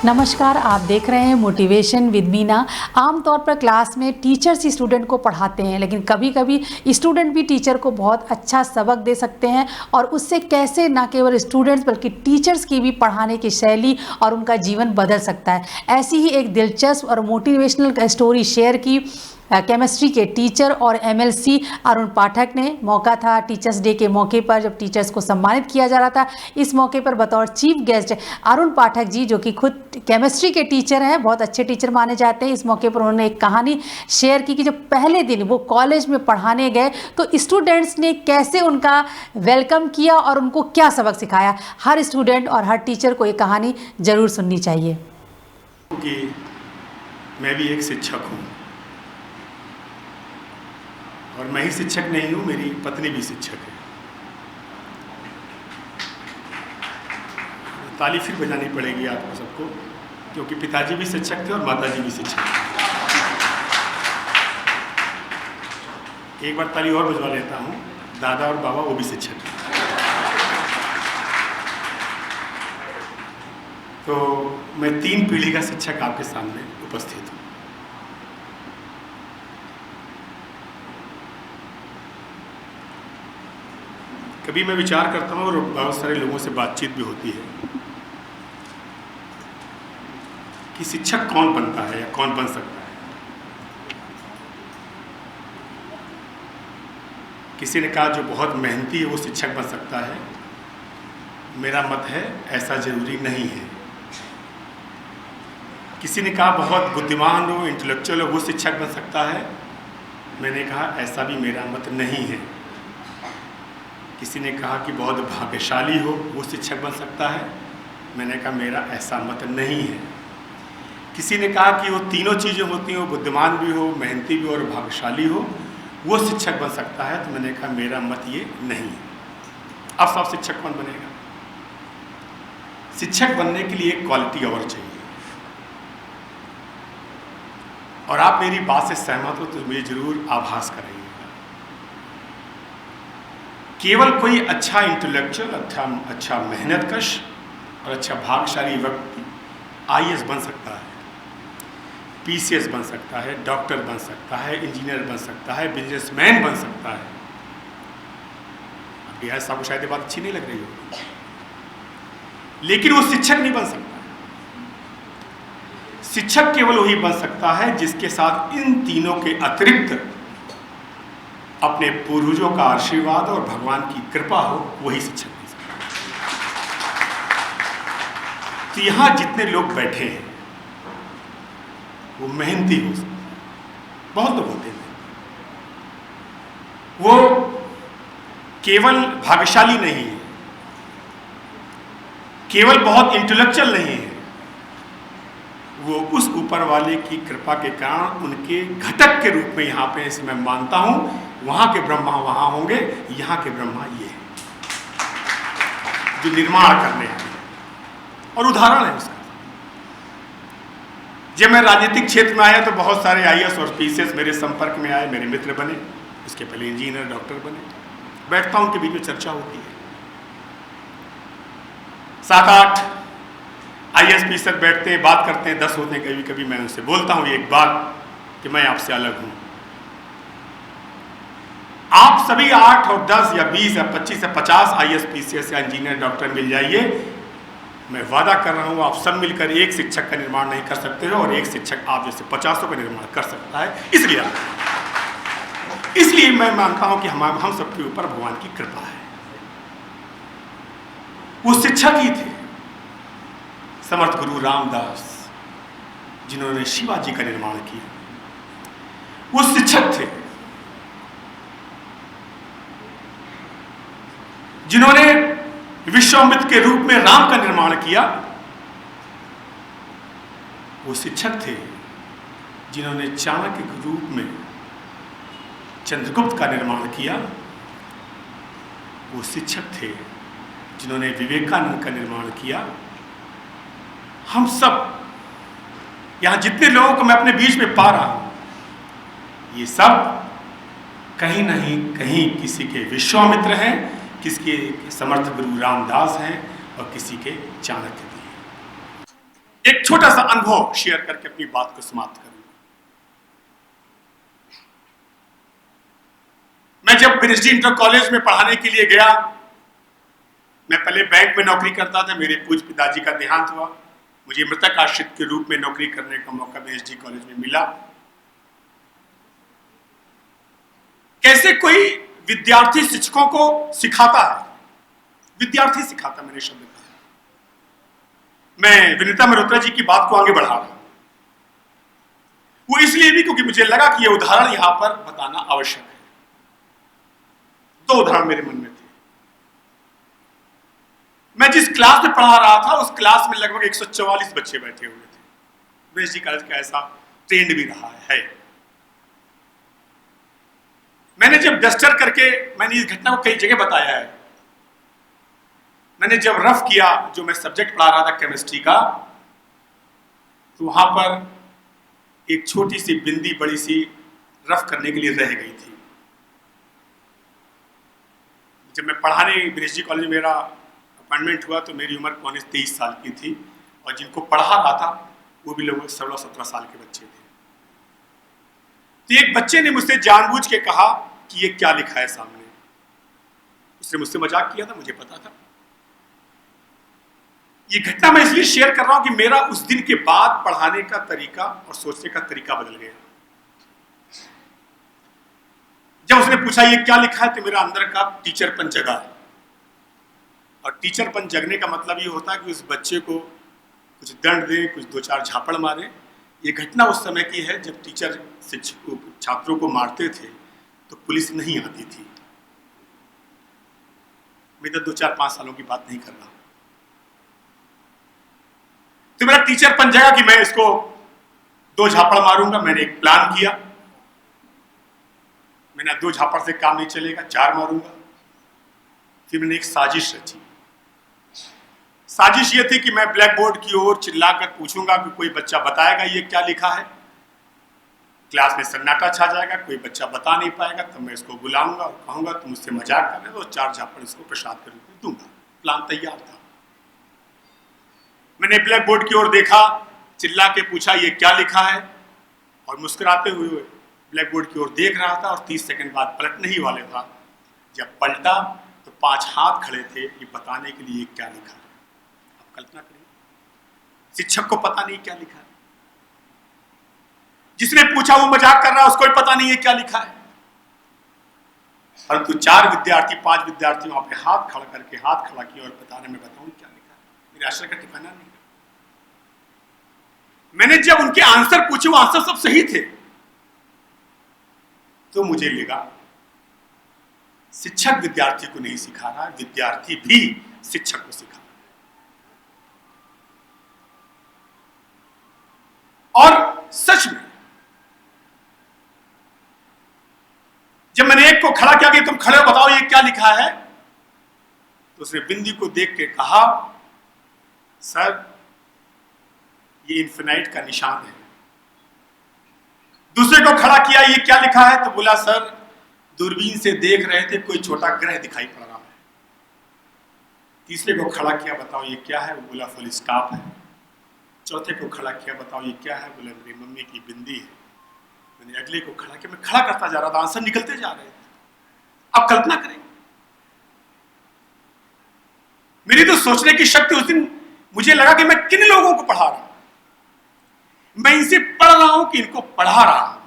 नमस्कार, आप देख रहे हैं मोटिवेशन विद मीना। आमतौर पर क्लास में टीचर्स ही स्टूडेंट को पढ़ाते हैं, लेकिन कभी कभी स्टूडेंट भी टीचर को बहुत अच्छा सबक दे सकते हैं और उससे कैसे न केवल स्टूडेंट्स बल्कि टीचर्स की भी पढ़ाने की शैली और उनका जीवन बदल सकता है। ऐसी ही एक दिलचस्प और मोटिवेशनल स्टोरी शेयर की केमिस्ट्री के टीचर और एमएलसी अरुण पाठक ने। मौका था टीचर्स डे के मौके पर, जब टीचर्स को सम्मानित किया जा रहा था। इस मौके पर बतौर चीफ गेस्ट अरुण पाठक जी, जो कि खुद केमिस्ट्री के टीचर हैं, बहुत अच्छे टीचर माने जाते हैं, इस मौके पर उन्होंने एक कहानी शेयर की कि जब पहले दिन वो कॉलेज में पढ़ाने गए तो स्टूडेंट्स ने कैसे उनका वेलकम किया और उनको क्या सबक सिखाया। हर स्टूडेंट और हर टीचर को ये कहानी जरूर सुननी चाहिए। कि मैं भी एक शिक्षक हूँ और मैं ही शिक्षक नहीं हूँ, मेरी पत्नी भी शिक्षक है। ताली फिर बजानी पड़ेगी आपको सबको, क्योंकि पिताजी भी शिक्षक थे और माताजी भी शिक्षक थे। एक बार ताली और बजवा लेता हूँ, दादा और बाबा वो भी शिक्षक हैं। तो मैं 3 पीढ़ी का शिक्षक आपके सामने उपस्थित हूँ। कभी मैं विचार करता हूँ और बहुत सारे लोगों से बातचीत भी होती है कि शिक्षक कौन बनता है या कौन बन सकता है। किसी ने कहा जो बहुत मेहनती है वो शिक्षक बन सकता है। मेरा मत है ऐसा जरूरी नहीं है। किसी ने कहा बहुत बुद्धिमान हो, इंटेलेक्चुअल हो, वो शिक्षक बन सकता है। मैंने कहा ऐसा भी मेरा मत नहीं है। किसी ने कहा कि बहुत भाग्यशाली हो वो शिक्षक बन सकता है। मैंने कहा मेरा ऐसा मत नहीं है। किसी ने कहा कि वो तीनों चीज़ें होती हैं, वो बुद्धिमान भी हो, मेहनती भी हो और भाग्यशाली हो, वो शिक्षक बन सकता है। तो मैंने कहा मेरा मत ये नहीं है। अब सब शिक्षक कौन बनेगा? शिक्षक बनने के लिए एक क्वालिटी और चाहिए, और आप मेरी बात से सहमत हो तो मुझे जरूर आभास करेंगे। केवल कोई अच्छा इंटेलेक्चुअल, अच्छा मेहनतकश और अच्छा भाग्यशाली व्यक्ति आईएएस बन सकता है, पीसीएस बन सकता है, डॉक्टर बन सकता है, इंजीनियर बन सकता है, बिजनेसमैन बन सकता है। अब यह सबको शायद ये बात अच्छी नहीं लग रही होगी, लेकिन वो शिक्षक नहीं बन सकता। शिक्षक केवल वही बन सकता है जिसके साथ इन तीनों के अतिरिक्त अपने पूर्वजों का आशीर्वाद और भगवान की कृपा हो, वही शिक्षक बन सकता है। तो यहां जितने लोग बैठे हैं वो मेहनती हो सकते हैं। बहुत लोग होते हैं, वो केवल भाग्यशाली नहीं है, केवल बहुत इंटेलेक्चुअल नहीं है, वो उस ऊपर वाले की कृपा के कारण उनके घटक के रूप में यहाँ पे ऐसे मैं मानता हूँ। वहाँ के ब्रह्मा वहाँ होंगे, यहाँ के ब्रह्मा ये है जो निर्माण करने हैं, और उदाहरण है उसका। जब मैं राजनीतिक क्षेत्र में आया तो बहुत सारे आईएएस और पीसीएस मेरे संपर्क में आए, मेरे मित्र बने। उसके पहले इंजीनियर, डॉक्टर बने। बैठता हूँ, उनके बीच में चर्चा होती है। 7-8 आईएएस पीसीएस बैठते हैं, बात करते हैं, 10 होते हैं। कभी कभी मैं उनसे बोलता हूँ एक बात कि मैं आपसे अलग हूँ। आप सभी 8 और 10 या 20 या 25 या 50 आईएएस पीसीएस या इंजीनियर डॉक्टर मिल जाइए, मैं वादा कर रहा हूँ आप सब मिलकर एक शिक्षक का निर्माण नहीं कर सकते हो, और एक शिक्षक आप जैसे 50 का निर्माण कर सकता है। इसलिए मैं मानता हूँ कि हम सबके ऊपर भगवान की कृपा है। वो शिक्षक ही थे समर्थ गुरु रामदास, जिन्होंने शिवाजी का निर्माण किया। वो शिक्षक थे जिन्होंने विश्वामित्र के रूप में राम का निर्माण किया। वो शिक्षक थे जिन्होंने चाणक्य के रूप में चंद्रगुप्त का निर्माण किया। वो शिक्षक थे जिन्होंने विवेकानंद का निर्माण किया। हम सब यहां जितने लोगों को मैं अपने बीच में पा रहा हूं, ये सब कहीं नहीं कहीं किसी के विश्वामित्र हैं, किसी के समर्थ गुरु रामदास हैं और किसी के चाणक्य भी हैं। एक छोटा सा अनुभव शेयर करके अपनी बात को समाप्त करूंगा। मैं जब ब्रिजडी इंटर कॉलेज में पढ़ाने के लिए गया, मैं पहले बैंक में नौकरी करता था। मेरे पूज्य पिताजी का देहांत हुआ, मुझे मृतक आश्रित के रूप में नौकरी करने का मौका ब्रिजडी कॉलेज में मिला। कैसे कोई विद्यार्थी शिक्षकों को सिखाता है, विद्यार्थी सिखाता, मैंने शब्द कहा। मैं विनीता मल्होत्रा जी की बात को आगे बढ़ा रहा हूं, वो इसलिए भी क्योंकि मुझे लगा कि यह उदाहरण यहां पर बताना आवश्यक है। दो उदाहरण मेरे मन में थे। मैं जिस क्लास में पढ़ा रहा था, उस क्लास में लगभग 144 बच्चे बैठे हुए थे। ब्रिजडी कॉलेज का ऐसा ट्रेंड भी रहा है। मैंने जब डस्टर करके, मैंने इस घटना को कई जगह बताया है, मैंने जब रफ किया, जो मैं सब्जेक्ट पढ़ा रहा था केमिस्ट्री का, तो वहां पर एक छोटी सी बिंदी बड़ी सी रफ करने के लिए रह गई थी। जब मैं पढ़ाने ब्रिजडी कॉलेज में मेरा अपॉइंटमेंट हुआ तो मेरी उम्र 23 साल की थी, और जिनको पढ़ा रहा था वो भी लगभग 16-17 साल के बच्चे थे। तो एक बच्चे ने मुझसे जानबूझ के कहा कि ये क्या लिखा है सामने। उसने मुझसे मजाक किया था, मुझे पता था। ये घटना मैं इसलिए शेयर कर रहा हूं कि मेरा उस दिन के बाद पढ़ाने का तरीका और सोचने का तरीका बदल गया। जब उसने पूछा ये क्या लिखा है, तो मेरा अंदर का टीचरपन जगा। और टीचरपन जगने का मतलब ये होता है कि उस बच्चे को कुछ दंड दे, कुछ 2-4 झापड़ मारे। ये घटना उस समय की है जब टीचर शिक्षकों छात्रों को मारते थे तो पुलिस नहीं आती थी। मैं तो 2-4-5 सालों की बात नहीं कर रहा। तो मेरा टीचरपन जगा कि मैं इसको 2 झापड़ मारूंगा। मैंने एक प्लान किया, मैंने 2 झापड़ से काम नहीं चलेगा, 4 मारूंगा। फिर मैंने एक साजिश रची। साजिश ये थी कि मैं ब्लैक बोर्ड की ओर चिल्लाकर पूछूंगा कि कोई बच्चा बताएगा ये क्या लिखा है। क्लास में सन्नाटा छा जाएगा, कोई बच्चा बता नहीं पाएगा, तो मैं इसको बुलाऊंगा और कहूंगा तुम मुझसे मजाक कर रहे हो, 4 झापड़ इसको प्रसाद के रूप में दूंगा। प्लान तैयार था। मैंने ब्लैक बोर्ड की ओर देखा, चिल्ला के पूछा ये क्या लिखा है, और मुस्कुराते हुए ब्लैक बोर्ड की ओर देख रहा था। और 30 सेकंड बाद पलटने ही वाले था। जब पलटा तो 5 हाथ खड़े थे ये बताने के लिए क्या लिखा है। आप कल्पना करिए, शिक्षक को पता नहीं क्या लिखा है, जिसने पूछा वो मजाक कर रहा है, उसको भी पता नहीं है क्या लिखा है। परंतु 4 विद्यार्थी 5 विद्यार्थी वहां पे हाथ खड़ा करके हाथ खड़ा किया और बताने में बताऊं क्या लिखा है। मेरे आश्चर्य का ठिकाना नहीं। मैंने जब उनके आंसर पूछे, वो आंसर सब सही थे, तो मुझे लगा शिक्षक विद्यार्थी को नहीं सिखा रहा, विद्यार्थी भी शिक्षक को सिखा रहा। और सच में जब मैंने एक को खड़ा किया कि तुम खड़े हो, बताओ ये क्या लिखा है, तो उसने बिंदी को देख के कहा सर ये इन्फिनाइट का निशान है। दूसरे को खड़ा किया, ये क्या लिखा है, तो बोला सर दूरबीन से देख रहे थे कोई छोटा ग्रह दिखाई पड़ रहा है। तीसरे को खड़ा किया, बताओ ये क्या है, वो बोला फुल स्टॉप है। चौथे को खड़ा किया, बताओ ये क्या है, बोला मेरी मम्मी की बिंदी है। मैंने अगले को खड़ा किया, मैं खड़ा करता जा रहा था, आंसर निकलते जा रहे थे। आप कल्पना करें, मेरी तो सोचने की शक्ति उस दिन मुझे लगा कि मैं किन लोगों को पढ़ा रहा हूं। मैं इनसे पढ़ रहा हूं कि इनको पढ़ा रहा हूं।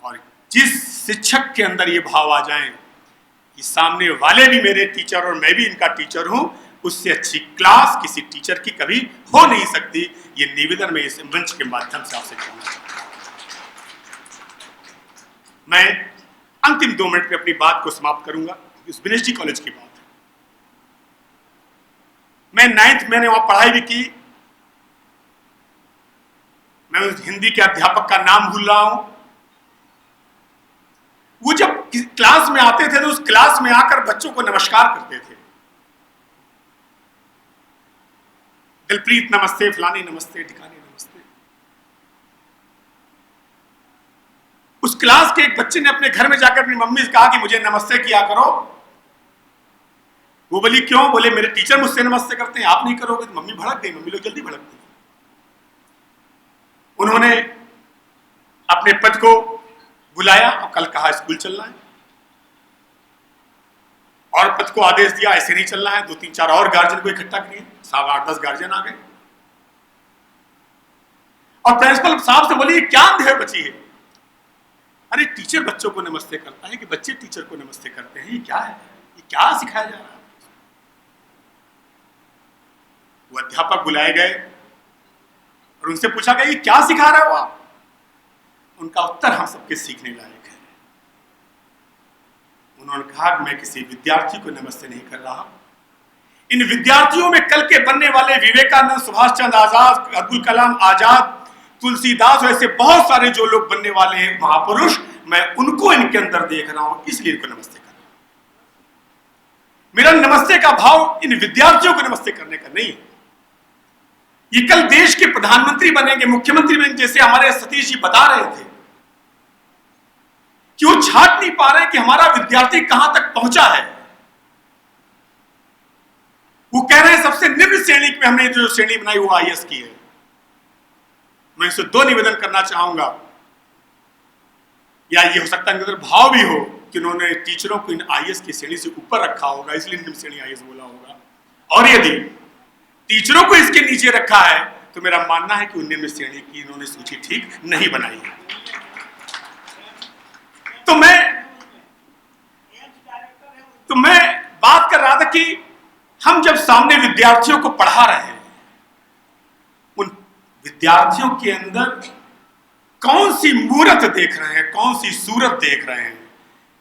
और जिस शिक्षक के अंदर ये भाव आ जाए कि सामने वाले भी मेरे टीचर और मैं भी इनका टीचर हूं, उससे अच्छी क्लास किसी टीचर की कभी हो नहीं सकती। ये निवेदन मैं इस मंच के माध्यम से आपसे करना चाहता हूं। मैं अंतिम 2 मिनट में अपनी बात को समाप्त करूंगा। इस ब्रिजडी कॉलेज की बात है। मैं 9th मैंने वहां पढ़ाई भी की। मैं उस हिंदी के अध्यापक का नाम भूल रहा हूं। वो जब क्लास में आते थे तो उस क्लास में आकर बच्चों को नमस्कार करते थे। दिलप्रीत नमस्ते, फलानी नमस्ते, ठिकानी नमस्ते। उस क्लास के एक बच्चे ने अपने घर में जाकर अपनी मम्मी से कहा कि मुझे नमस्ते किया करो। वो बोली क्यों? बोले मेरे टीचर मुझसे नमस्ते करते हैं, आप नहीं करोगे तो मम्मी भड़क गई। मम्मी लोग जल्दी भड़कती। उन्होंने अपने पति को बुलाया और कल कहा स्कूल चलना है, और पति को आदेश दिया ऐसे नहीं चलना है। 2-3-4 और गार्जियन को इकट्ठा किए, 8-10 गार्जियन आ गए और प्रिंसिपल साहब से बोली ये क्या अंधेर बची है? अरे टीचर बच्चों को नमस्ते करता है कि बच्चे टीचर को नमस्ते करते हैं, ये क्या है? ये क्या सिखाया जा रहा है? वो अध्यापक बुलाए गए और उनसे पूछा गया ये क्या सिखा रहे हो आप? उनका उत्तर हम सबके सीखने लायक है। उन्होंने कहा मैं किसी विद्यार्थी को नमस्ते नहीं कर रहा, इन विद्यार्थियों में कल के बनने वाले विवेकानंद, सुभाष चंद्र आजाद, अब्दुल कलाम आजाद, तुलसीदास, ऐसे बहुत सारे जो लोग बनने वाले हैं महापुरुष, मैं उनको इनके अंदर देख रहा हूं, इसलिए इनको नमस्ते कर रहा हूं। मेरा नमस्ते का भाव इन विद्यार्थियों को नमस्ते करने का नहीं है। ये कल देश के प्रधानमंत्री बनेंगे, मुख्यमंत्री बनेंगे, जैसे हमारे सतीश जी बता रहे थे कि वो छाट नहीं पा रहे कि हमारा विद्यार्थी कहां तक पहुंचा है। वो कह रहे हैं सबसे निम्न श्रेणी में हमने जो श्रेणी बनाई वो आईएएस की है। मैं इससे 2 निवेदन करना चाहूंगा, या ये हो सकता है अंदर भाव भी हो कि उन्होंने टीचरों को इन आईएएस की श्रेणी से ऊपर रखा होगा, इसलिए निम्न श्रेणी आईएएस बोला होगा, और यदि टीचरों को इसके नीचे रखा है तो मेरा मानना है कि निम्न श्रेणी की इन्होंने सूची ठीक नहीं बनाई है। तो मैं बात कर रहा था कि हम जब सामने विद्यार्थियों को पढ़ा रहे हैं, उन विद्यार्थियों के अंदर कौन सी मूर्त देख रहे हैं, कौन सी सूरत देख रहे हैं?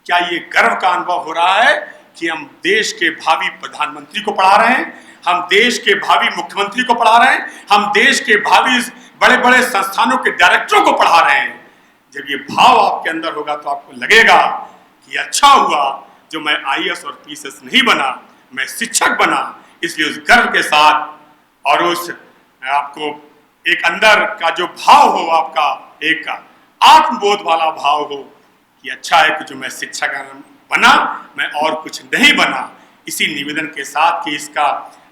क्या ये गर्व का अनुभव हो रहा है कि हम देश के भावी प्रधानमंत्री को पढ़ा रहे हैं, हम देश के भावी मुख्यमंत्री को पढ़ा रहे हैं, हम देश के भावी बड़े बड़े संस्थानों के डायरेक्टरों को पढ़ा रहे हैं? जब ये भाव आपके अंदर होगा तो आपको लगेगा कि अच्छा हुआ जो मैं आईएएस और पीएस नहीं बना, मैं शिक्षक बना। इसलिए उस गर्व के साथ और उस आपको एक अंदर का जो भाव हो, आपका एक आत्मबोध वाला भाव हो कि अच्छा है कि जो मैं शिक्षक बना, मैं और कुछ नहीं बना। इसी निवेदन के साथ कि इसका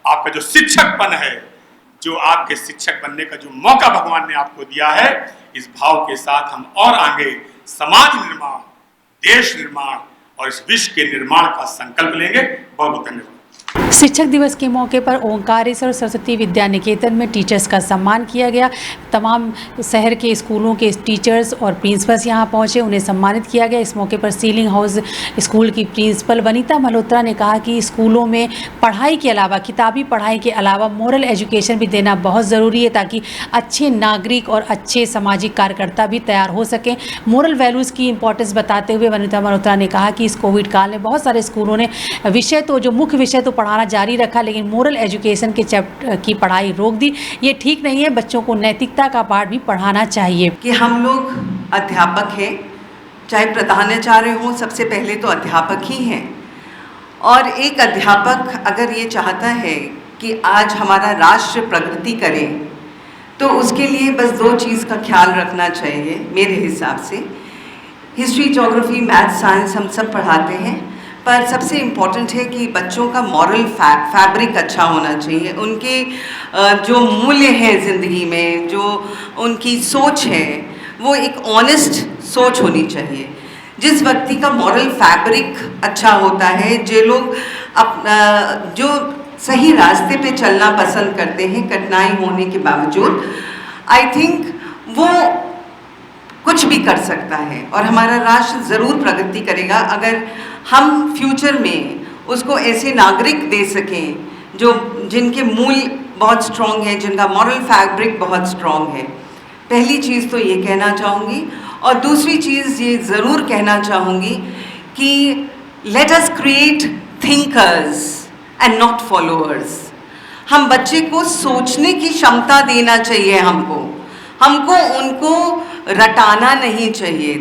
आपका जो शिक्षकपन है, जो आपके शिक्षक बनने का जो मौका भगवान ने आपको दिया है, इस भाव के साथ हम और आगे समाज निर्माण, देश निर्माण और इस विश्व के निर्माण का संकल्प लेंगे। बहुत बहुत धन्यवाद। शिक्षक दिवस के मौके पर ओंकारेश्वर सरस्वती विद्या निकेतन में टीचर्स का सम्मान किया गया। तमाम शहर के स्कूलों के टीचर्स और प्रिंसिपल्स यहां पहुंचे, उन्हें सम्मानित किया गया। इस मौके पर सीलिंग हाउस स्कूल की प्रिंसिपल वनीता मल्होत्रा ने कहा कि स्कूलों में पढ़ाई के अलावा, किताबी पढ़ाई के अलावा मोरल एजुकेशन भी देना बहुत ज़रूरी है, ताकि अच्छे नागरिक और अच्छे सामाजिक कार्यकर्ता भी तैयार हो सकें। मोरल वैल्यूज़ की इंपॉर्टेंस बताते हुए वनीता मल्होत्रा ने कहा कि इस कोविड काल में बहुत सारे स्कूलों ने विषय तो जो मुख्य विषय तो पढ़ाना जारी रखा, लेकिन मोरल एजुकेशन के चैप्टर की पढ़ाई रोक दी। ये ठीक नहीं है, बच्चों को नैतिकता का पाठ भी पढ़ाना चाहिए। कि हम लोग अध्यापक हैं, चाहे प्रधानाचार्य हों, सबसे पहले तो अध्यापक ही हैं। और एक अध्यापक अगर ये चाहता है कि आज हमारा राष्ट्र प्रगति करे, तो उसके लिए बस 2 चीज़ का ख्याल रखना चाहिए मेरे हिसाब से। हिस्ट्री, ज्योग्राफी, मैथ, साइंस हम सब पढ़ाते हैं, पर सबसे इम्पॉर्टेंट है कि बच्चों का मॉरल फैब्रिक अच्छा होना चाहिए। उनके जो मूल्य हैं ज़िंदगी में, जो उनकी सोच है, वो एक ऑनेस्ट सोच होनी चाहिए। जिस व्यक्ति का मॉरल फैब्रिक अच्छा होता है, जो लोग जो सही रास्ते पे चलना पसंद करते हैं कठिनाई होने के बावजूद, आई थिंक वो कुछ भी कर सकता है और हमारा राष्ट्र ज़रूर प्रगति करेगा अगर हम फ्यूचर में उसको ऐसे नागरिक दे सकें जो जिनके मूल बहुत स्ट्रॉन्ग है, जिनका मॉरल फैब्रिक बहुत स्ट्रॉन्ग है। पहली चीज़ तो ये कहना चाहूँगी, और दूसरी चीज़ ये ज़रूर कहना चाहूँगी कि let us create thinkers and not followers. हम बच्चे को सोचने की क्षमता देना चाहिए, हमको उनको रटाना नहीं चाहिए।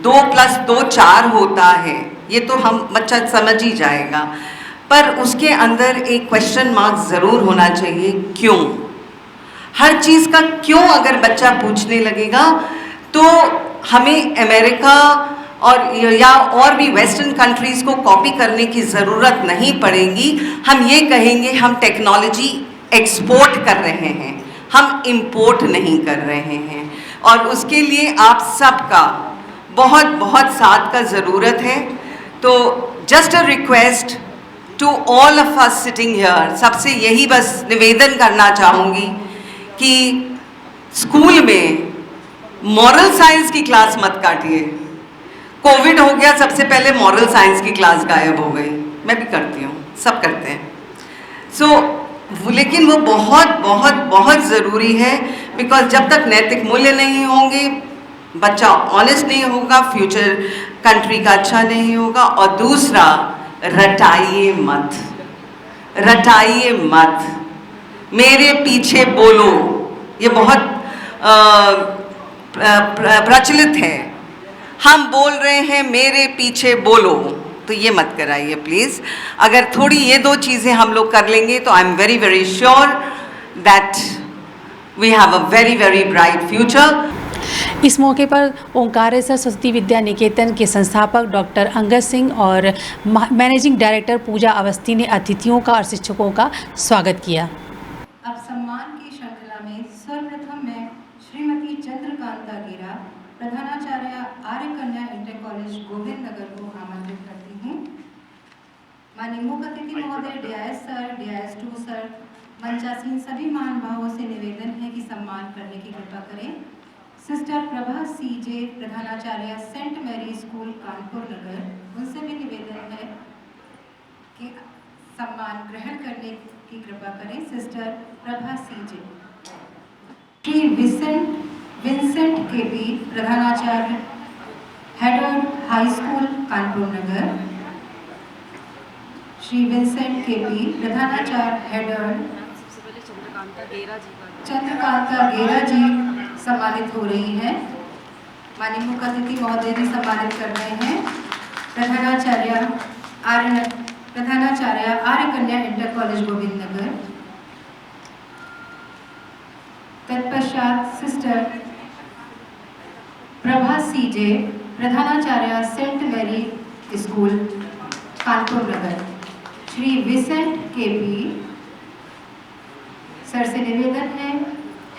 2 + 2 4 होता है, ये तो हम बच्चा समझ ही जाएगा, पर उसके अंदर एक क्वेश्चन मार्क ज़रूर होना चाहिए, क्यों। हर चीज़ का क्यों अगर बच्चा पूछने लगेगा तो हमें अमेरिका और भी वेस्टर्न कंट्रीज़ को कॉपी करने की ज़रूरत नहीं पड़ेगी। हम ये कहेंगे हम टेक्नोलॉजी एक्सपोर्ट कर रहे हैं, हम इंपोर्ट नहीं कर रहे हैं, और उसके लिए आप सबका बहुत बहुत साथ का ज़रूरत है। तो just a request to all of us sitting here, सबसे यही बस निवेदन करना चाहूँगी कि स्कूल में मॉरल साइंस की क्लास मत काटिए। कोविड हो गया, सबसे पहले मॉरल साइंस की क्लास गायब हो गई। मैं भी करती हूँ, सब करते हैं। लेकिन वो बहुत बहुत बहुत ज़रूरी है, बिकॉज जब तक नैतिक मूल्य नहीं होंगे, बच्चा ऑनेस्ट नहीं होगा, फ्यूचर कंट्री का अच्छा नहीं होगा। और दूसरा, रटाइए मत, रटाइए मत, मेरे पीछे बोलो, ये बहुत प्रचलित है। हम बोल रहे हैं मेरे पीछे बोलो, तो ये मत कराइए प्लीज़। अगर थोड़ी ये दो चीज़ें हम लोग कर लेंगे तो I am very very sure that we have a very very bright future. इस मौके पर ओंकारेश्वर सरस्वती विद्या निकेतन के संस्थापक डॉक्टर अंगद सिंह और मैनेजिंग डायरेक्टर पूजा अवस्थी ने अतिथियों का और शिक्षकों का स्वागत किया। अब सम्मान की श्रृंखला में सर्वप्रथम मैं श्रीमती चंद्रकांता गेरा, प्रधानाचार्य आर्य कन्या इंटर कॉलेज गोविंद नगर को आमंत्रित करती हूँ। माननीय मुख्य अतिथि महोदय, डीआईएस सर, डीआईएस 2 सर, मंचासीन सभी महानुभावों से निवेदन है कि सम्मान करने की कृपा करें। सिस्टर प्रभा सीजे, प्रधानाचार्य सेंट मैरी स्कूल कानपुर नगर, उनसे भी निवेदन है कि सम्मान ग्रहण करने की कृपा करें। सिस्टर प्रभा सीजे। श्री विंसेंट केपी, प्रधानाचार्य header high school Kanpur Nagar. Shri Vincent KP, प्रधानाचार्य हेडर। चंद्रकांता गेरा जी सम्मानित हो रही हैं। माननीय मुख्य अतिथि महोदय जी सम्मानित कर रहे हैं। प्रधानाचार्य आर्य कन्या इंटर कॉलेज गोविंद नगर। तत्पश्चात सिस्टर प्रभा सीजे, प्रधानाचार्य Saint Mary school Kanpur Nagar. Shri Vincent KP sir से निवेदन है,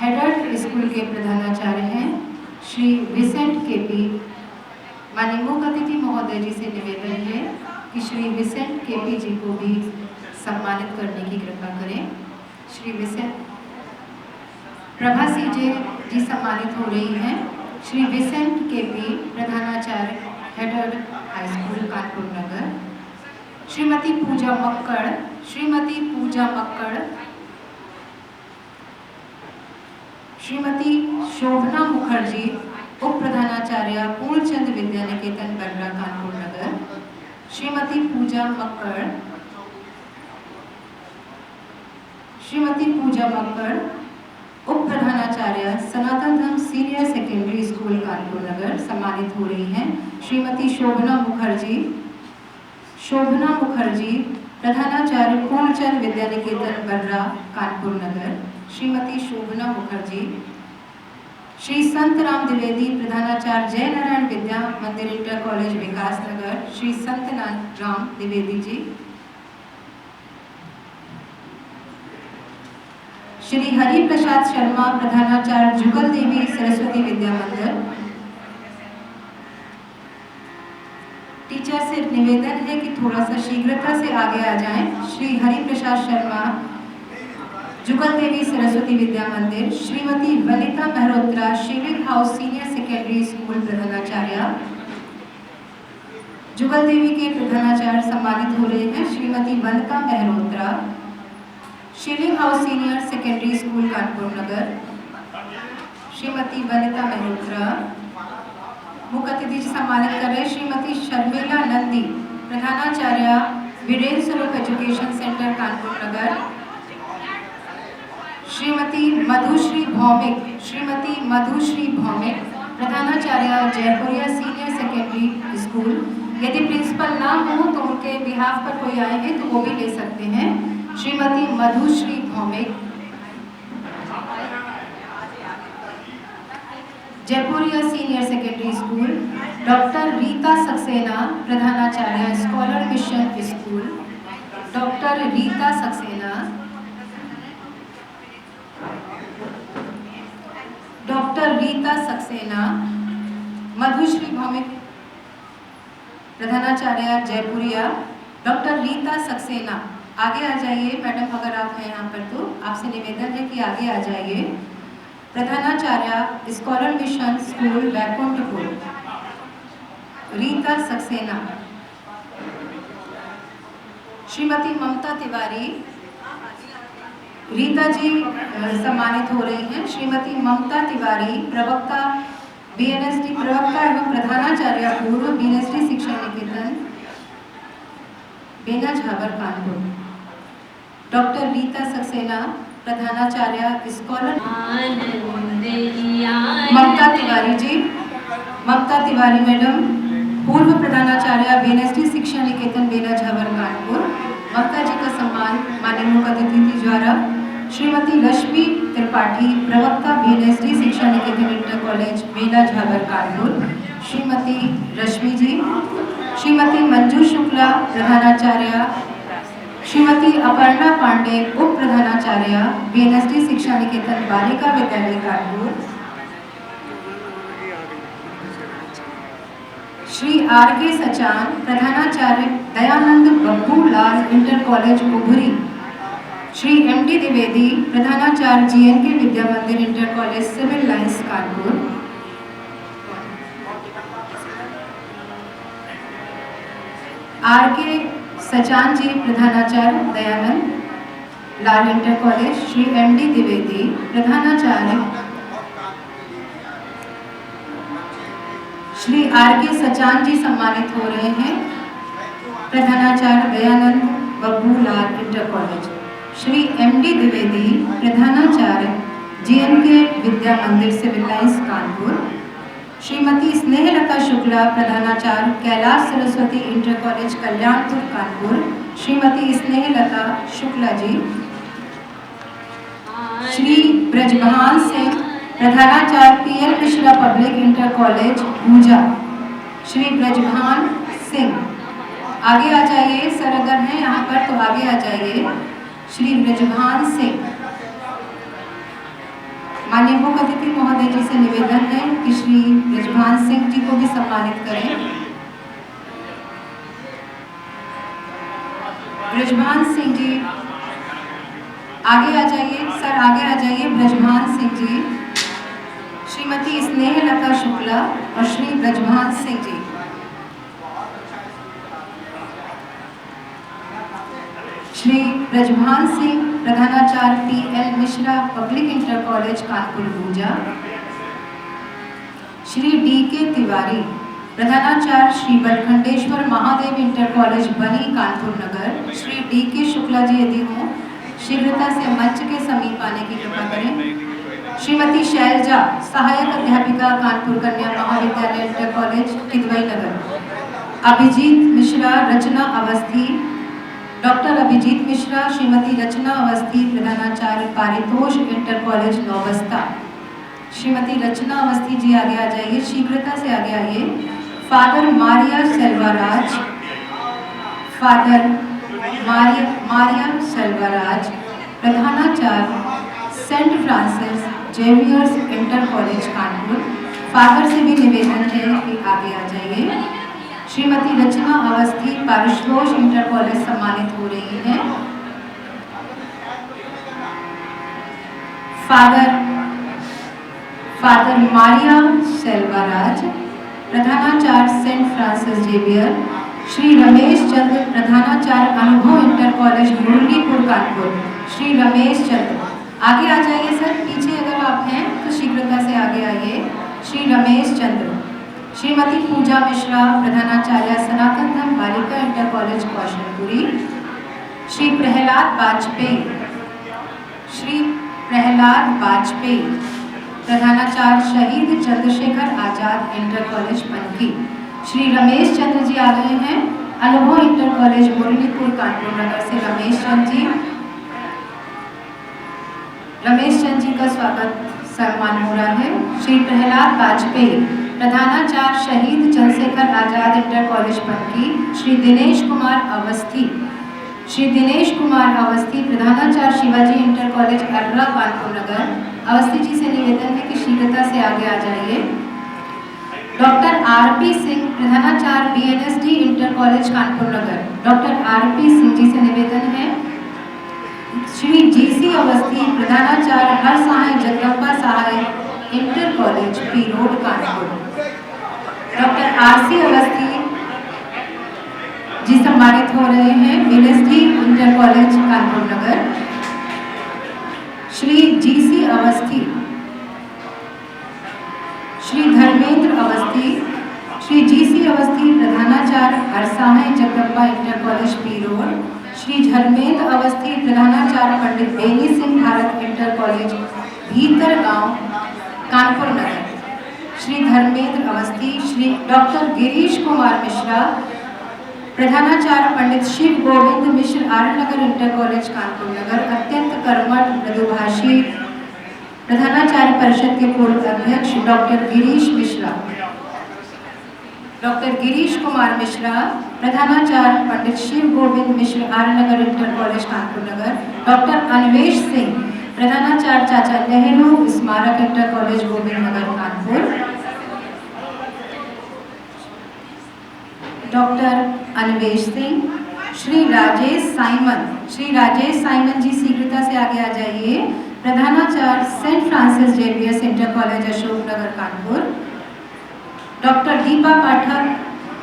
हेडर स्कूल के प्रधानाचार्य हैं श्री विंसेंट केपी। माननीय मुख्य अतिथि महोदय जी से निवेदन है कि श्री विंसेंट केपी जी को भी सम्मानित करने की कृपा करें। श्री विंसेंट प्रभा सीजे जी सम्मानित हो रही हैं। श्री विंसेंट केपी, प्रधानाचार्य header high school Kanpur Nagar. Shrimati पूजा मक्कड़, श्रीमती पूजा मक्कड़, श्रीमती शोभना मुखर्जी, उप प्रधानाचार्य पूर्णचंद विद्या निकेतन बंडरा कानपुर नगर। श्रीमती पूजा मक्कड़, श्रीमती पूजा मक्कड़, उप प्रधानाचार्य सनातन धर्म सीनियर सेकेंडरी स्कूल कानपुर नगर सम्मानित हो रही हैं। श्रीमती शोभना मुखर्जी, प्रधानाचार्य पूर्णचंद विद्या निकेतन बंडरा कानपुर नगर। श्रीमती शोभना मुखर्जी। श्री संत राम द्विवेदी, प्रधानाचार्य जय नारायण विद्या मंदिर इंटर कॉलेज विकास नगर। श्री संत राम द्विवेदी जी। श्री हरि प्रसाद शर्मा, प्रधानाचार्य जुगल देवी सरस्वती विद्या मंदिर। टीचर से निवेदन है कि थोड़ा सा शीघ्रता से आगे आ जाएं। श्री हरि प्रसाद शर्मा, जुगल देवी Saraswati Vidya Mandir. Shrimati Vanita Mehrotra, Shiving house senior secondary school प्रधानाचार्य, जुगल देवी के प्रधानाचार्य सम्मानित हो रहे हैं। Shrimati Vanita Mehrotra, Shiving house senior secondary school Kanpur Nagar. Shrimati Vanita Mehrotra. मुख्य अतिथि सम्मानित कर रहे श्रीमती शर्मिला नंदी, प्रधानाचार्य वीरेंद्र स्वरूप एजुकेशन सेंटर कानपुर नगर। श्रीमती मधुश्री भौमिक, प्रधानाचार्य जयपुरिया सीनियर सेकेंडरी स्कूल। यदि प्रिंसिपल ना हो तो उनके बिहाफ पर कोई आए हैं तो वो भी ले सकते हैं। Shrimati Madhushree Bhowmik, Jaipuria senior secondary school. Doctor Rita Saxena, प्रधानाचार्य scholar mission school. Doctor Rita Saxena. Doctor Rita Saxena, Madhushree Bhowmik, प्रधानाचार्य जयपुरिया। डॉक्टर रीता सक्सेना, आगे आ जाइए मैडम, अगर आप हैं यहाँ पर तो आपसे निवेदन है कि आगे आ जाइए। प्रधानाचार्य scholar mission school Baikunthpur, Rita Saxena. Shrimati Mamta Tiwari, Rita ji सम्मानित हो रही हैं। श्रीमती ममता तिवारी, प्रवक्ता बीएनएसडी, प्रवक्ता एवं प्रधानाचार्य पूर्व बीएनएसडी शिक्षा निकेतन बेना झाबर कानपुर। डॉक्टर रीता सक्सेना, प्रधानाचार्य स्कॉलर। ममता तिवारी जी, ममता तिवारी मैडम, पूर्व प्रधानाचार्य बीएनएसडी शिक्षा निकेतन बेना झाबर कानपुर। ममता जी का सम्मान माननीय मुख्य अतिथि द्वारा श्रीमती रश्मि त्रिपाठी, प्रवक्ता बीएनएसडी शिक्षा निकेतन इंटर कॉलेज बेना झाबर कानपुर। श्रीमती रश्मि जी। श्रीमती मंजू शुक्ला, प्रधानाचार्य। श्रीमती अपर्णा पांडे, उप प्रधानाचार्य बीएनएसडी शिक्षा निकेतन बालिका विद्यालय कानपुर। श्री आर के सचान, प्रधानाचार्य Dayanand Babbu Lal inter college Ubhari. Shri M D Dwivedi, प्रधानाचार्य GNK Vidya Mandir inter college civil lines Kanpur. R K Sachan ji, प्रधानाचार्य Dayanand Lal inter college. Shri M D Dwivedi, प्रधानाचार्य। श्री आर के सचान जी सम्मानित हो रहे हैं, प्रधानाचार्य Dayanand Babbu Lal inter college. Shri M D Dwivedi, प्रधानाचार्य GNK Vidya Mandir civil lines Kanpur. Shrimati Snehlata Shukla, प्रधानाचार्य कैलाश सरस्वती इंटर कॉलेज कल्याणपुर कानपुर। श्रीमती स्नेहलता शुक्ला जी। श्री ब्रजभान सिंह, प्रधानाचार्य PL Mishra public inter college Unja. Shri Brajbhan Singh, आगे आ जाइए सर, अगर हैं यहाँ पर तो आगे आ जाइए। श्री ब्रजभान सिंह, माननीय मुख्य अतिथि महोदय जी से निवेदन है कि श्री ब्रजभान सिंह जी को भी सम्मानित करें। ब्रजभान सिंह जी आगे आ जाइए सर, आगे आ जाइए ब्रजभान सिंह जी। श्रीमती स्नेहलता शुक्ला और श्री ब्रजभान सिंह जी। श्री ब्रजभान सिंह, प्रधानाचार्य PL Mishra public inter college Kanpur Unja. Shri D K Tiwari, प्रधानाचार्य Shri Balkhandeshwar Mahadev inter college Bani Kanpur Nagar. Shri D के शुक्ला जी यदि हों शीघ्रता से मंच के समीप आने की कृपा करें। श्रीमती शैलजा, सहायक अध्यापिका Kanpur Kanya Mahavidyalaya inter college Kidwai Nagar. Abhijeet Mishra, Rachna Awasthi, doctor Abhijeet Mishra, Shrimati Rachna Awasthi, प्रधानाचार्य पारितोष इंटर कॉलेज नौबस्ता। श्रीमती रचना अवस्थी जी आगे आ जाइए, शीघ्रता से आगे आइए। Father Maria Selvaraj, father Maria Selvaraj, प्रधानाचार्य saint Francis Xavier's inter college Kanpur. Father से भी निवेदन है कि आगे आ जाइए। श्रीमती रचना अवस्थी, पारितोष इंटर कॉलेज सम्मानित हो रही हैं। फादर मारिया सेल्वाराज, प्रधानाचार्य saint Francis Xavier. Shri Ramesh Chandra, प्रधानाचार्य अनुभव इंटर कॉलेज मुरलीपुर कानपुर। श्री रमेश चंद्र, आगे आ जाइए सर, पीछे अगर आप हैं तो शीघ्रता से आगे आइए। श्री रमेश चंद्र। श्रीमती पूजा मिश्रा, प्रधानाचार्य सनातन धर्म बालिका इंटर कॉलेज कौशलपुरी। श्री प्रहलाद वाजपेयी, श्री प्रहलाद वाजपेयी, प्रधानाचार्य शहीद चंद्रशेखर आजाद इंटर कॉलेज पनकी। श्री रमेश चंद्र जी आ रहे हैं, अनुभव इंटर कॉलेज मुरलीपुर कानपुर नगर से रमेश चंद्र जी। रमेश चंद्र जी का स्वागत सम्मान हो रहा है। श्री प्रहलाद वाजपेयी, प्रधानाचार्य शहीद चंद्रशेखर आजाद इंटर कॉलेज पक्की श्री दिनेश कुमार अवस्थी, श्री दिनेश कुमार अवस्थी प्रधानाचार्य शिवाजी इंटर कॉलेज अर्रा कानपुर नगर। अवस्थी जी से निवेदन है कि शीघ्रता से आगे आ जाइए। डॉक्टर आरपी सिंह प्रधानाचार्य BNSD inter college Kanpur Nagar. Doctor RP Singh ji से निवेदन है। श्री जीसी अवस्थी प्रधानाचार्य Har Sahay Jagdamba Sahay inter college P road Kanpur. Doctor RC Awasthi ji सम्मानित हो रहे हैं BNSD inter college Kanpur Nagar. Shri GC Awasthi, Shri Dharmendra Awasthi, Shri GC Awasthi प्रधानाचार्य Harsahay Jagdamba inter college P road. Shri Dharmendra Awasthi प्रधानाचार्य पंडित बेनी सिंह भारत इंटर कॉलेज भीतर गांव कानपुर नगर। श्री धर्मेंद्र अवस्थी। श्री डॉक्टर गिरीश कुमार मिश्रा प्रधानाचार्य पंडित शिव गोविंद मिश्र आर्यनगर इंटर कॉलेज कानपुर नगर। अत्यंत कर्मठ मृदुभाषी प्रधानाचार्य परिषद के पूर्व अध्यक्ष डॉक्टर गिरीश मिश्रा। डॉक्टर गिरीश कुमार मिश्रा प्रधानाचार्य Pandit Shiv Govind Mishra Aryanagar inter college Kanpur Nagar. Doctor Anvesh Singh प्रधानाचार्य Chacha Nehru Smarak inter college Govind Nagar Kanpur. Doctor Anvesh Singh. Shri Rajesh Simon, Shri Rajesh Simon ji शीघ्रता से आगे आ जाइए। प्रधानाचार्य saint Francis Xavier's inter college Ashok Nagar Kanpur. Doctor Deepa Pathak,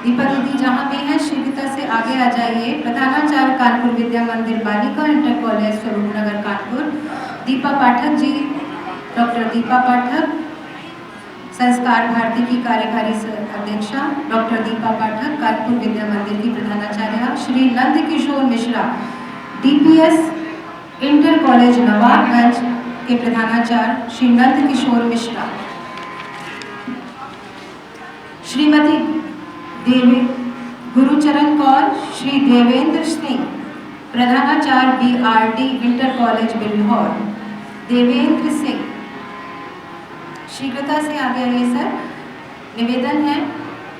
Deepa दीदी जहाँ भी हैं शीघ्रता से आगे आ जाइए। प्रधानाचार्य कानपुर विद्या मंदिर बालिका inter college Swaroop Nagar Kanpur. Deepa Pathak ji, doctor Deepa Pathak Sanskar Bharati की कार्यकारी अध्यक्षा। डॉक्टर दीपा पाठक कानपुर विद्या मंदिर की प्रधानाचार्य। Shri Nand Kishore Mishra DPS inter college Nawabganj के प्रधानाचार्य श्री नंद किशोर मिश्रा। श्रीमती देवी गुरुचरण कौर, श्री देवेंद्र सिंह प्रधानाचार्य BRD inter college Bilhaur. Devendra Singh शीघ्रता से आगे आइए सर। निवेदन है।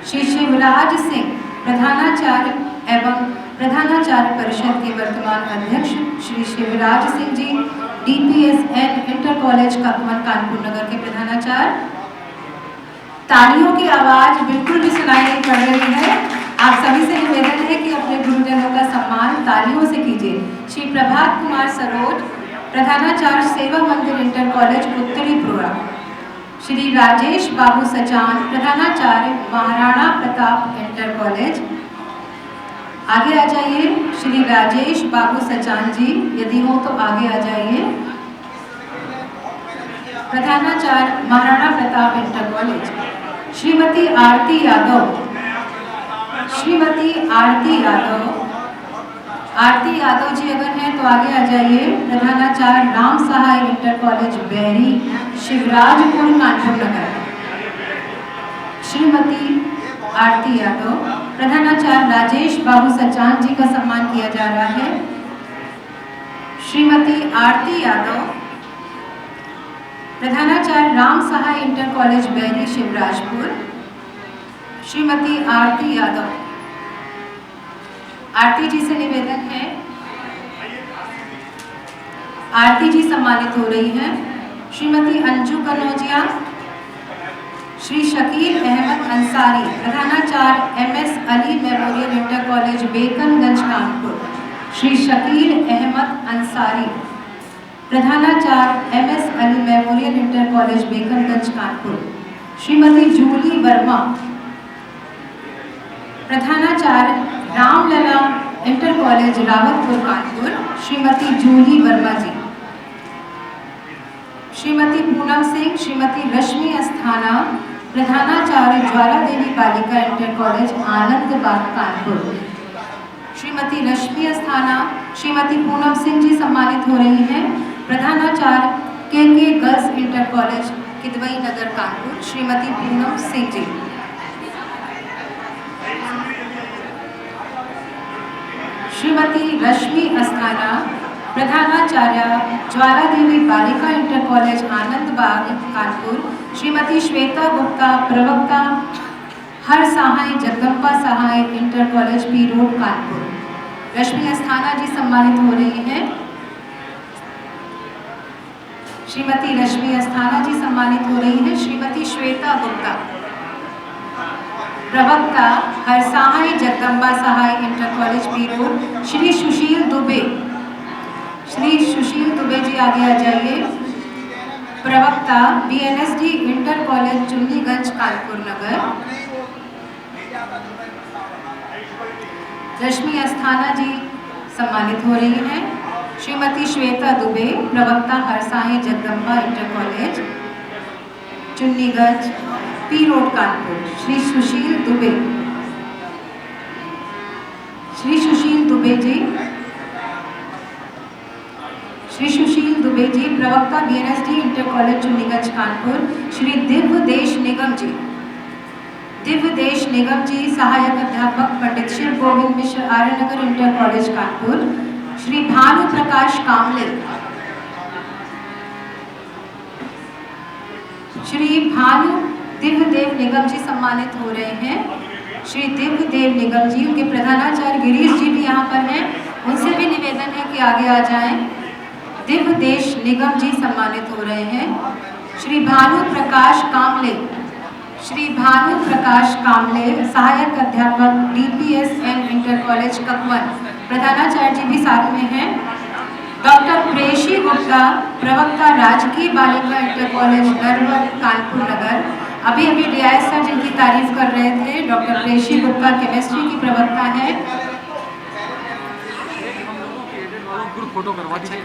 श्री शिवराज सिंह प्रधानाचार्य एवं प्रधानाचार्य परिषद के वर्तमान अध्यक्ष श्री शिवराज सिंह जी डीपीएसएन इंटर कॉलेज कानपुर नगर के प्रधानाचार्य। तालियों की आवाज बिल्कुल भी सुनाई नहीं पड़ रही है। आप सभी से निवेदन है कि अपने गुरुजनों का सम्मान तालियों से कीजिए। श्री प्रभात कुमार सरोज प्रधानाचार्य सेवा मंदिर इंटर कॉलेज उत्तरी पुरा। श्री राजेश बाबू सचान प्रधानाचार्य महाराणा प्रताप इंटर कॉलेज। आगे आ जाइए। श्री राजेश बाबू सचान जी यदि हो तो आगे आ जाइए। प्रधानाचार्य महाराणा प्रताप इंटर कॉलेज। श्रीमती आरती यादव, श्रीमती आरती यादव, आरती यादव जी अगर हैं तो आगे आ जाइए। प्रधानाचार्य राम सहाय इंटर कॉलेज बैरी शिवराजपुर कानपुर नगर। श्रीमती आरती यादव। प्रधानाचार्य राजेश बाबू सचान जी का सम्मान किया जा रहा है। श्रीमती आरती यादव प्रधानाचार्य राम सहाय इंटर कॉलेज बैरी शिवराजपुर। श्रीमती आरती यादव। आरती जी से निवेदन है। आरती जी सम्मानित हो रही हैं। श्रीमती अंजू कनौजिया, श्री शकील अहमद अंसारी प्रधानाचार्य MS Ali memorial inter college Bekanganj Kanpur. Shri Shakeel Ahmad Ansari प्रधानाचार्य MS Ali memorial inter college Bekanganj Kanpur. Shrimati Julie Verma प्रधानाचार्य Ramlala inter college Rawatpur Kanpur. Shrimati Julie Verma ji. Shrimati Poonam Singh, Shrimati Rashmi Asthana प्रधानाचार्य ज्वाला देवी बालिका इंटर कॉलेज आनंद बाग कानपुर। श्रीमती रश्मि अस्थाना, श्रीमती पूनम सिंह जी सम्मानित हो रही हैं। प्रधानाचार्य के girls inter college Kidwai Nagar Kanpur Shrimati Poonam Singh ji. Shrimati Rashmi Asthana प्रधानाचार्य ज्वाला देवी बालिका इंटर कॉलेज आनंद बाग कानपुर श्रीमती श्वेता गुप्ता, प्रवक्ता Har Sahay Jagdamba Sahay inter college P road Kanpur. Rashmi Asthana ji सम्मानित हो रही हैं। श्रीमती रश्मि अस्थाना जी सम्मानित हो रही हैं। श्रीमती श्वेता गुप्ता, प्रवक्ता Har Sahay Jagdamba Sahay inter college P road. Shri Sushil Dubey, Shri Sushil Dubey ji आगे आ जाइए, प्रवक्ता BNSD inter college Chunniganj Kanpur Nagar. Rashmi Asthana ji सम्मानित हो रही हैं। श्रीमती श्वेता दुबे, प्रवक्ता Har Sahay Jagdamba inter college Chunniganj P road Kanpur. Shri Sushil Dubey, Shri Sushil Dubey ji, Shri Sushil Dubey ji, प्रवक्ता BNSD inter college Chunniganj Kanpur. Shri Divya Desh निगम जी, दिव्य देश निगम जी सहायक अध्यापक पंडित शिव गोविंद मिश्र आर्यनगर इंटर कॉलेज कानपुर। श्री भानु प्रकाश कामले, श्री भानु दिव्य देव निगम जी सम्मानित हो रहे हैं। श्री दिव्य देव निगम जी, उनके प्रधानाचार्य गिरीश जी भी यहाँ पर हैं, उनसे भी निवेदन है कि आगे आ जाएं। दिव्य देश निगम जी सम्मानित हो रहे हैं। श्री भानु प्रकाश कामले, श्री भानु प्रकाश कामले सहायक अध्यापक DPSN इंटर कॉलेज ककवन, प्रधानाचार्य जी भी साथ में हैं। डॉक्टर प्रेशी गुप्ता, प्रवक्ता राजकीय बालिका इंटर कॉलेज नरवर कानपुर नगर। अभी अभी DIS सर जिनकी तारीफ कर रहे थे, डॉक्टर प्रेशी गुप्ता केमिस्ट्री की प्रवक्ता है। फोटो करवा दीजिए।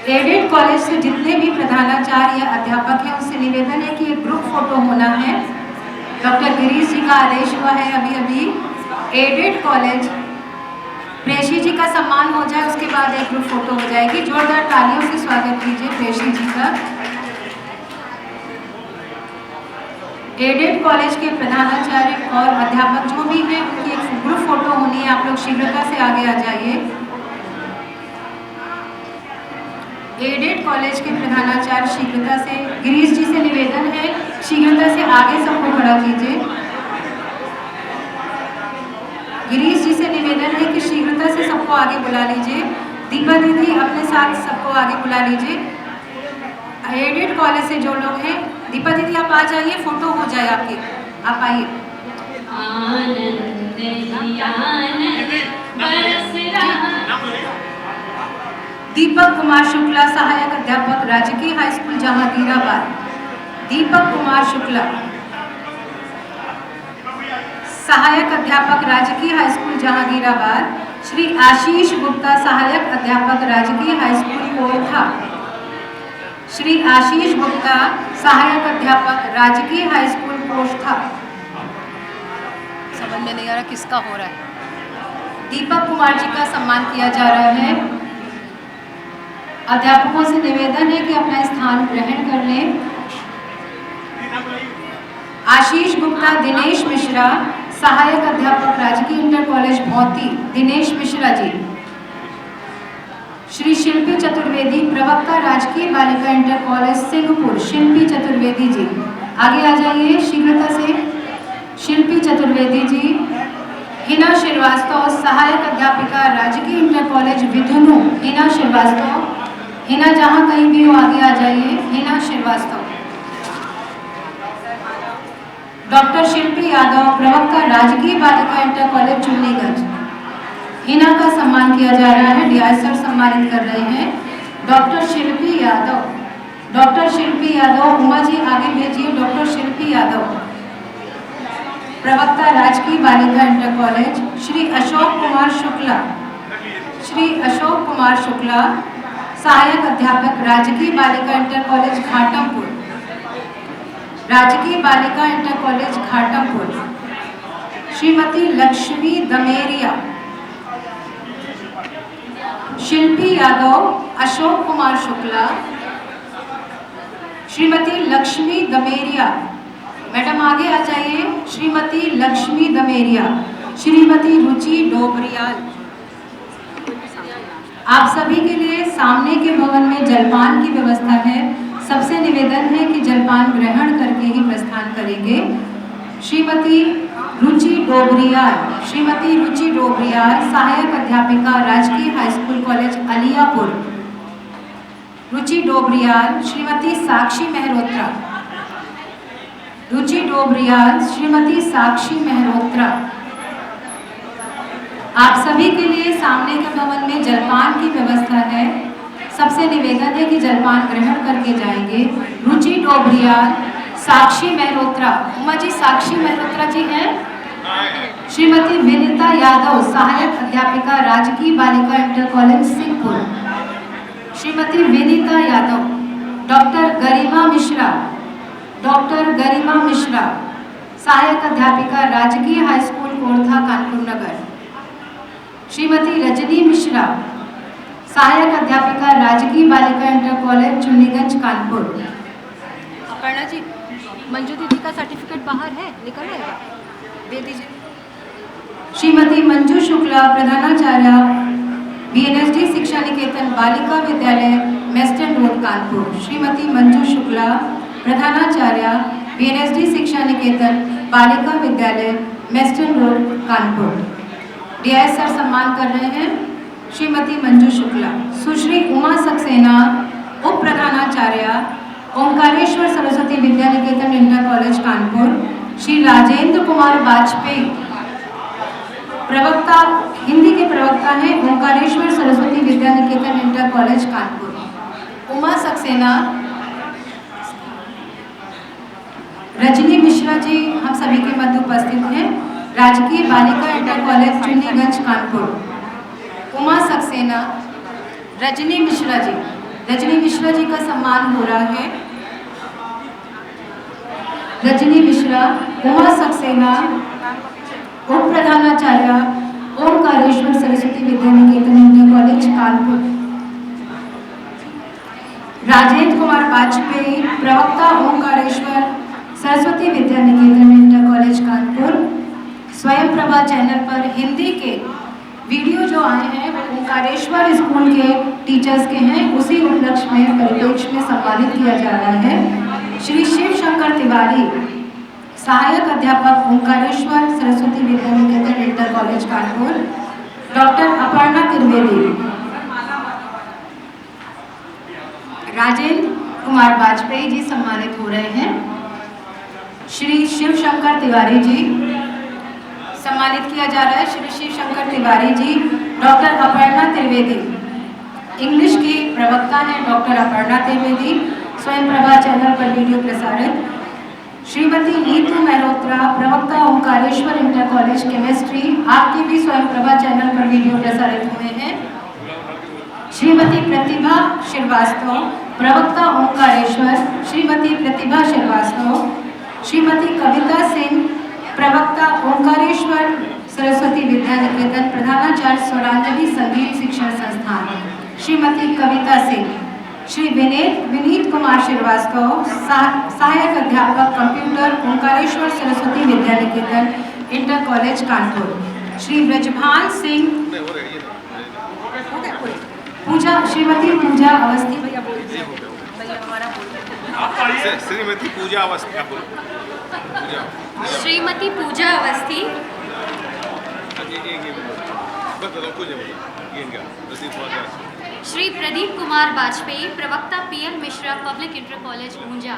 एडेड कॉलेज से जितने भी प्रधानाचार्य या अध्यापक हैं उनसे निवेदन है कि एक ग्रुप फोटो होना है। डॉक्टर गिरीश जी का आदेश हुआ है अभी अभी। एडेड कॉलेज प्रेशी जी का सम्मान हो जाए, उसके बाद एक ग्रुप फोटो हो जाएगी। जोरदार तालियों से स्वागत कीजिए प्रेशी जी का। एडेड कॉलेज के प्रधानाचार्य और अध्यापक जो भी हैं उनकी एक ग्रुप फोटो होनी है। आप लोग शीघ्रता से आगे आ जाइए। एडेड कॉलेज के प्रधानाचार्य शीघ्रता से, गिरीश जी से निवेदन है शीघ्रता से आगे सबको खड़ा कीजिए। गिरीश जी से निवेदन है कि शीघ्रता से सबको आगे बुला लीजिए। दीपा दीदी अपने साथ सबको आगे बुला लीजिए। एडेड कॉलेज से जो लोग हैं, दीपा दीदी आप आ जाइए, फोटो हो जाए आपकी, आप आइए। दीपक कुमार शुक्ला सहायक अध्यापक राजकीय हाई स्कूल जहांगीराबाद। दीपक कुमार शुक्ला सहायक अध्यापक राजकीय हाई स्कूल जहांगीराबाद। श्री आशीष गुप्ता सहायक अध्यापक राजकीय हाई स्कूल कोरठा। श्री आशीष गुप्ता सहायक अध्यापक राजकीय हाई स्कूल कोरठा। समझ में नहीं आ रहा किसका हो रहा है। दीपक कुमार जी का सम्मान किया जा रहा है। अध्यापकों से निवेदन है कि अपना स्थान ग्रहण कर लें। आशीष गुप्ता दिनेश मिश्रा सहायक अध्यापक राजकीय इंटर कॉलेज भौती। दिनेश मिश्रा जी। श्री शिल्पी चतुर्वेदी, प्रवक्ता राजकीय बालिका इंटर कॉलेज सिंहपुर। शिल्पी चतुर्वेदी जी आगे आ जाइए शीघ्रता से। शिल्पी चतुर्वेदी जी। हिना श्रीवास्तव सहायक अध्यापिका राजकीय इंटर कॉलेज विधुनु। हिना श्रीवास्तव, हिना जहाँ कहीं भी हो आगे आ जाइए। हिना श्रीवास्तव। डॉक्टर शिल्पी यादव, प्रवक्ता राजकीय बालिका इंटर कॉलेज चुन्नीगंज। हिना का सम्मान किया जा रहा है, DIS सर सम्मानित कर रहे हैं। डॉक्टर शिल्पी यादव, डॉक्टर शिल्पी यादव, उमा जी आगे भेजिए। डॉक्टर शिल्पी यादव, प्रवक्ता राजकीय बालिका इंटर कॉलेज। श्री अशोक कुमार शुक्ला, श्री अशोक कुमार शुक्ला सहायक अध्यापक राजकीय बालिका इंटर कॉलेज घाटमपुर। राजकीय बालिका इंटर कॉलेज घाटमपुर। श्रीमती लक्ष्मी दमेरिया। शिल्पी यादव, अशोक कुमार शुक्ला, श्रीमती लक्ष्मी दमेरिया। मैडम आगे आ जाइए। श्रीमती लक्ष्मी दमेरिया। श्रीमती रुचि डोबरियाल आप सभी के लिए सामने के भवन में जलपान की व्यवस्था है। सबसे निवेदन है कि जलपान ग्रहण करके ही प्रस्थान करेंगे। श्रीमती रुचि डोबरियाल सहायक अध्यापिका राजकीय हाई स्कूल कॉलेज अलियापुर। रुचि डोबरियाल, श्रीमती साक्षी मेहरोत्रा। रुचि डोबरियाल, श्रीमती साक्षी मेहरोत्रा। आप सभी के लिए सामने के भवन में जलपान की व्यवस्था है। सबसे निवेदन है कि जलपान ग्रहण करके जाएंगे। रुचि डोबरियाल, साक्षी मेहरोत्रा। उमा जी, साक्षी मेहरोत्रा जी हैं। श्रीमती विनीता यादव, सहायक अध्यापिका राजकीय बालिका inter college Singhpur. Shrimati Vinita Yadav. Doctor Garima Mishra, सहायक अध्यापिका राजकीय हाई स्कूल कोरथा कानपुर नगर। श्रीमती रजनी मिश्रा, सहायक अध्यापिका राजकीय बालिका इंटर कॉलेज चुन्नीगंज कानपुर। अपर्णा जी, मंजू दीदी का सर्टिफिकेट बाहर है, निकल आएगा, दे दीजिए। श्रीमती मंजू शुक्ला, प्रधानाचार्य बीएनएसडी शिक्षा निकेतन बालिका विद्यालय मेस्टन रोड कानपुर। श्रीमती मंजू शुक्ला, प्रधानाचार्य बीएनएसडी शिक्षा निकेतन Balika Vidyalaya Meston road Kanpur. DIIs sir सम्मान कर रहे हैं श्रीमती मंजू शुक्ला। सुश्री उमा सक्सेना, उप प्रधानाचार्य ओंकारेश्वर सरस्वती विद्या निकेतन इंटर कॉलेज कानपुर। श्री राजेंद्र कुमार वाजपेयी, प्रवक्ता, हिंदी के प्रवक्ता हैं, ओंकारेश्वर सरस्वती विद्या निकेतन इंटर कॉलेज कानपुर। उमा सक्सेना, रजनी मिश्रा जी हम सभी के मध्य उपस्थित हैं, राजकीय बालिका इंटर कॉलेज चुन्नीगंज कानपुर। उमा सक्सेना, रजनी मिश्रा जी का सम्मान हो रहा है। रजनी मिश्रा, उमा सक्सेना, उप प्रधानाचार्य ओंकारेश्वर सरस्वती विद्या निकेतन इंटर कॉलेज कानपुर। राजेंद्र कुमार वाजपेयी, प्रवक्ता ओंकारेश्वर सरस्वती विद्या निकेतन इंटर कॉलेज कानपुर। स्वयं प्रभा चैनल पर हिंदी के वीडियो जो आए हैं वो ओंकारेश्वर स्कूल के टीचर्स के हैं, उसी उपलक्ष्य में परिप्रेक्ष्य में सम्मानित किया जा रहा है। श्री शिव शंकर तिवारी, सहायक अध्यापक Omkareshwar Saraswati Vidya Niketan inter college Kanpur. Doctor Aparna Trivedi, Rajendra Kumar Vajpayee ji सम्मानित हो रहे हैं। श्री शिव शंकर तिवारी जी सम्मानित किया जा रहा है। श्री शिव शंकर तिवारी जी। डॉक्टर अपर्णा त्रिवेदी, इंग्लिश की प्रवक्ता हैं डॉक्टर अपर्णा त्रिवेदी, स्वयं प्रभा चैनल पर वीडियो प्रसारित। श्रीमती नीतू मेहरोत्रा, प्रवक्ता ओंकारेश्वर इंटर कॉलेज केमिस्ट्री, आपके भी स्वयं प्रभा चैनल पर वीडियो प्रसारित हुए हैं। श्रीमती प्रतिभा श्रीवास्तव, प्रवक्ता ओंकारेश्वर, श्रीमती प्रतिभा श्रीवास्तव। श्रीमती कविता सिंह, प्रवक्ता ओंकारेश्वर सरस्वती विद्या निकेतन, प्रधानाचार्य स्वरांजलि संगीत शिक्षण संस्थान। श्रीमती कविता सिंह। श्री विनीत कुमार श्रीवास्तव, सहायक अध्यापक computer Omkareshwar Saraswati Vidya Niketan inter college Kanpur. Shri Brajbhan Singh, Shrimati Pooja Awasthi, Shrimati Pooja Awasthi, Shrimati Pooja Awasthi, Shri Pradeep Kumar Vajpayee, प्रवक्ता PL Mishra public inter college ऊंजा।